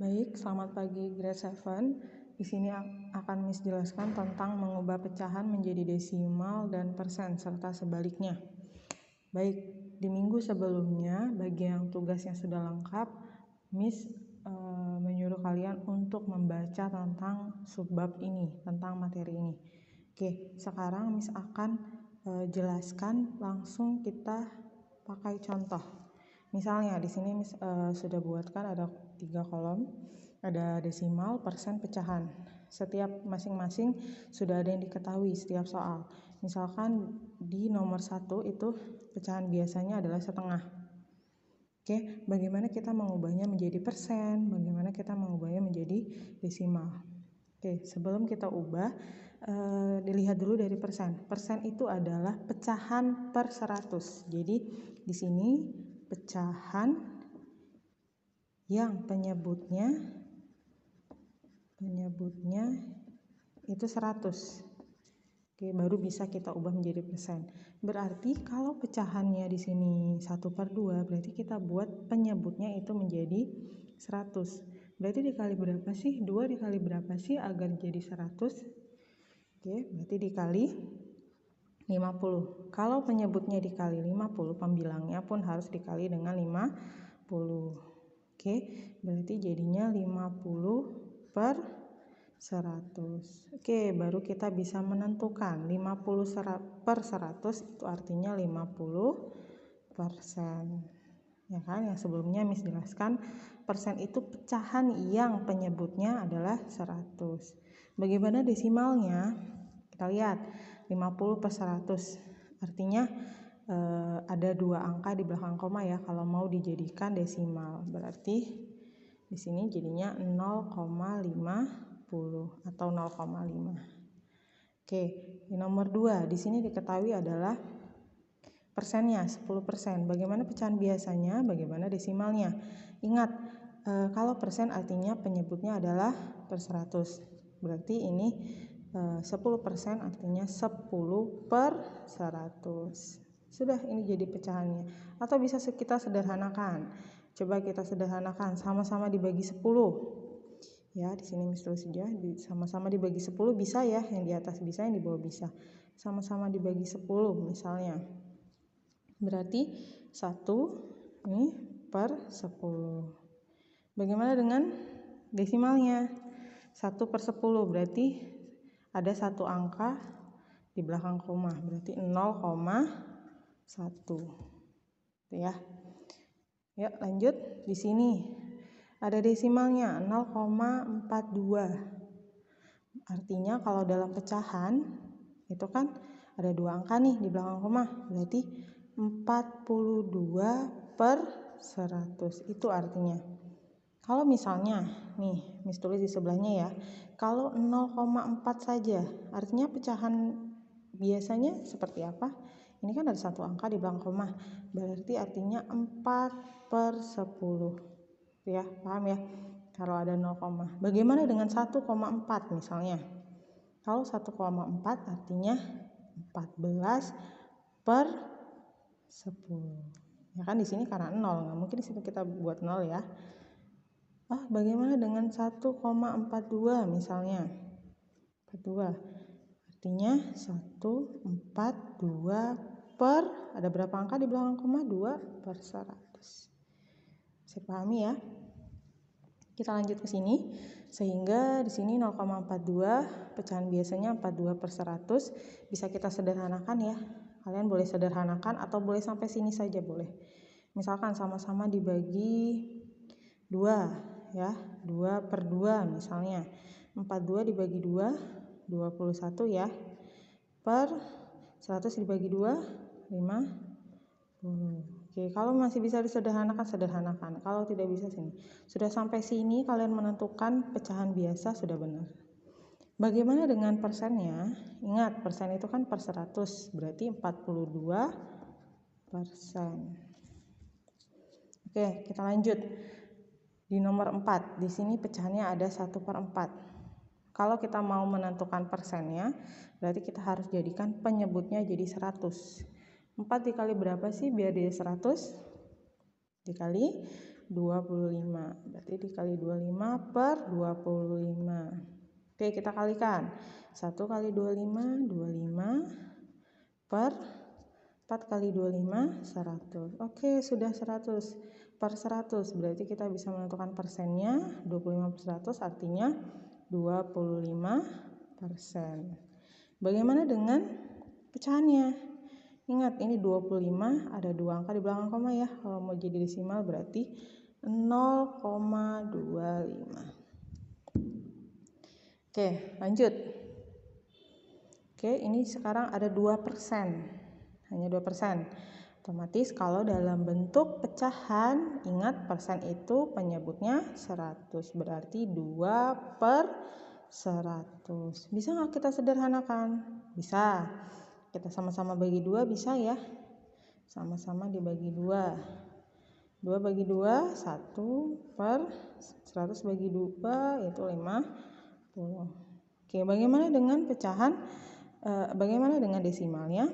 Baik, selamat pagi grade 7. Di sini akan Miss jelaskan tentang mengubah pecahan menjadi desimal dan persen serta sebaliknya. Baik, di minggu sebelumnya bagi yang tugasnya sudah lengkap, Miss menyuruh kalian untuk membaca tentang subbab ini, tentang materi ini. Oke, sekarang Miss akan jelaskan, langsung kita pakai contoh. Misalnya di sini Miss sudah buatkan ada 3 kolom, ada desimal, persen, pecahan. Setiap masing-masing sudah ada yang diketahui setiap soal. Misalkan di nomor 1 itu pecahan biasanya adalah setengah. Oke, bagaimana kita mengubahnya menjadi persen, bagaimana kita mengubahnya menjadi desimal. Oke, sebelum kita ubah, dilihat dulu dari persen. Persen itu adalah pecahan per 100. Jadi di sini pecahan yang penyebutnya itu 100. Oke, baru bisa kita ubah menjadi persen. Berarti kalau pecahannya di sini 1/2, berarti kita buat penyebutnya itu menjadi 100. Berarti dikali berapa sih? 2 dikali berapa sih agar jadi 100? Oke, berarti dikali 50. Kalau penyebutnya dikali 50, pembilangnya pun harus dikali dengan 50. Oke, berarti jadinya 50 per 100. Oke, baru kita bisa menentukan 50 per 100 itu artinya 50%. Ya kan, yang sebelumnya Miss jelaskan persen itu pecahan yang penyebutnya adalah 100. Bagaimana desimalnya? Kita lihat 50 per 100 artinya ada 2 angka di belakang koma ya kalau mau dijadikan desimal. Berarti di sini jadinya 0,50 atau 0,5. Oke, di nomor 2 di sini diketahui adalah persennya 10%. Bagaimana pecahan biasanya? Bagaimana desimalnya? Ingat, kalau persen artinya penyebutnya adalah per 100. Berarti ini 10% artinya 10 per 100. Sudah, ini jadi pecahannya. Atau bisa kita sederhanakan. Coba kita sederhanakan, sama-sama dibagi 10. Ya, di sini Miss tulis saja, sama-sama dibagi 10 bisa ya, yang di atas bisa, yang di bawah bisa. Sama-sama dibagi 10 misalnya. Berarti 1 ini per 10. Bagaimana dengan desimalnya? 1 per 10 berarti ada 1 angka di belakang koma, berarti 0,1. Ya. Yuk lanjut. Di sini ada desimalnya 0,42. Artinya kalau dalam pecahan itu kan ada 2 angka nih di belakang koma, berarti 42 per 100. Itu artinya. Kalau misalnya nih Miss tulis di sebelahnya ya, kalau 0,4 saja artinya pecahan biasanya seperti apa? Ini kan ada 1 angka di belakang koma, berarti artinya 4 per 10. Ya, paham ya? Kalau ada 0, bagaimana dengan 1,4 misalnya? Kalau 1,4 artinya 14 per 10. Ya kan di sini karena 0, nggak mungkin di sini kita buat 0 ya. Bagaimana dengan 1,42 misalnya? 42. Artinya 142 per, ada berapa angka di belakang koma? 2 per 100. Saya pahami ya. Kita lanjut ke sini. Sehingga di sini 0,42 pecahan biasanya 42 per 100 bisa kita sederhanakan ya. Kalian boleh sederhanakan atau boleh sampai sini saja boleh. Misalkan sama-sama dibagi 2 ya, 2 per 2 misalnya. 42 dibagi 2, 21 ya. Per 100 dibagi 2, 50. Oke, kalau masih bisa disederhanakan, sederhanakan. Kalau tidak bisa sini. Sudah sampai sini kalian menentukan pecahan biasa sudah benar. Bagaimana dengan persennya? Ingat, persen itu kan per 100, berarti 42%. Oke, kita lanjut. Di nomor 4, di sini pecahannya ada 1/4. Kalau kita mau menentukan persennya, berarti kita harus jadikan penyebutnya jadi 100. 4 dikali berapa sih biar dia 100? Dikali 25. Berarti dikali 25 per 25. Oke, kita kalikan. 1 kali 25, 25 per 4 kali 25, 100. Oke, sudah 100 per 100. Berarti kita bisa menentukan persennya. 25 per 100 artinya 25%. Bagaimana dengan pecahannya? Ingat, ini 25, ada 2 angka di belakang koma ya. Kalau mau jadi desimal berarti 0,25. Oke, lanjut. Oke, ini sekarang ada 2%. Hanya 2%. Otomatis kalau dalam bentuk pecahan, ingat persen itu penyebutnya 100. Berarti 2 per 100. Bisa nggak kita sederhanakan? Bisa. Kita sama-sama bagi 2 bisa ya. Sama-sama dibagi 2. 2 bagi 2, 1 per 100 bagi 2 itu 50. Oke, bagaimana dengan pecahan? Bagaimana dengan desimalnya?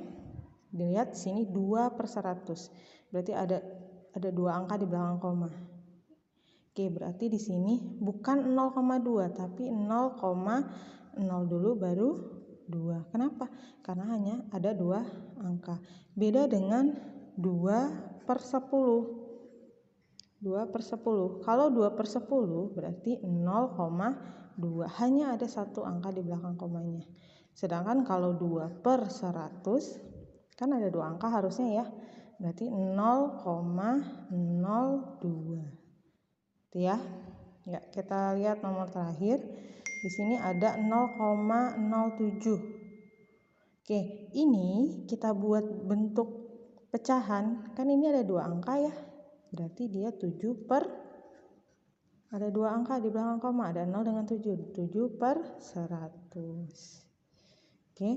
Dilihat sini 2 per 100. Berarti ada 2 angka di belakang koma. Oke, berarti di sini bukan 0,2 tapi 0,0 dulu baru 2. Kenapa? Karena hanya ada 2 angka. Beda dengan 2 per 10. 2 per 10. Kalau 2 per 10 berarti 0,2. Hanya ada 1 angka di belakang komanya. Sedangkan kalau 2 per 100, kan ada 2 angka harusnya ya. Berarti 0,02. Itu ya. Ya, kita lihat nomor terakhir. Di sini ada 0,07. Oke, ini kita buat bentuk pecahan. Kan ini ada 2 angka ya. Berarti dia 7 per, ada 2 angka di belakang koma, ada 0 dengan 7. 7 per 100. Oke.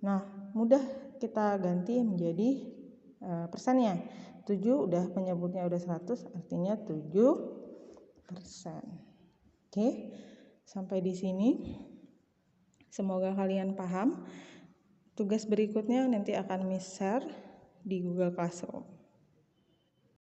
Nah, mudah kita ganti menjadi persennya. 7 udah penyebutnya udah 100, artinya 7%. Oke. Sampai di sini. Semoga kalian paham. Tugas berikutnya nanti akan Miss share di Google Classroom.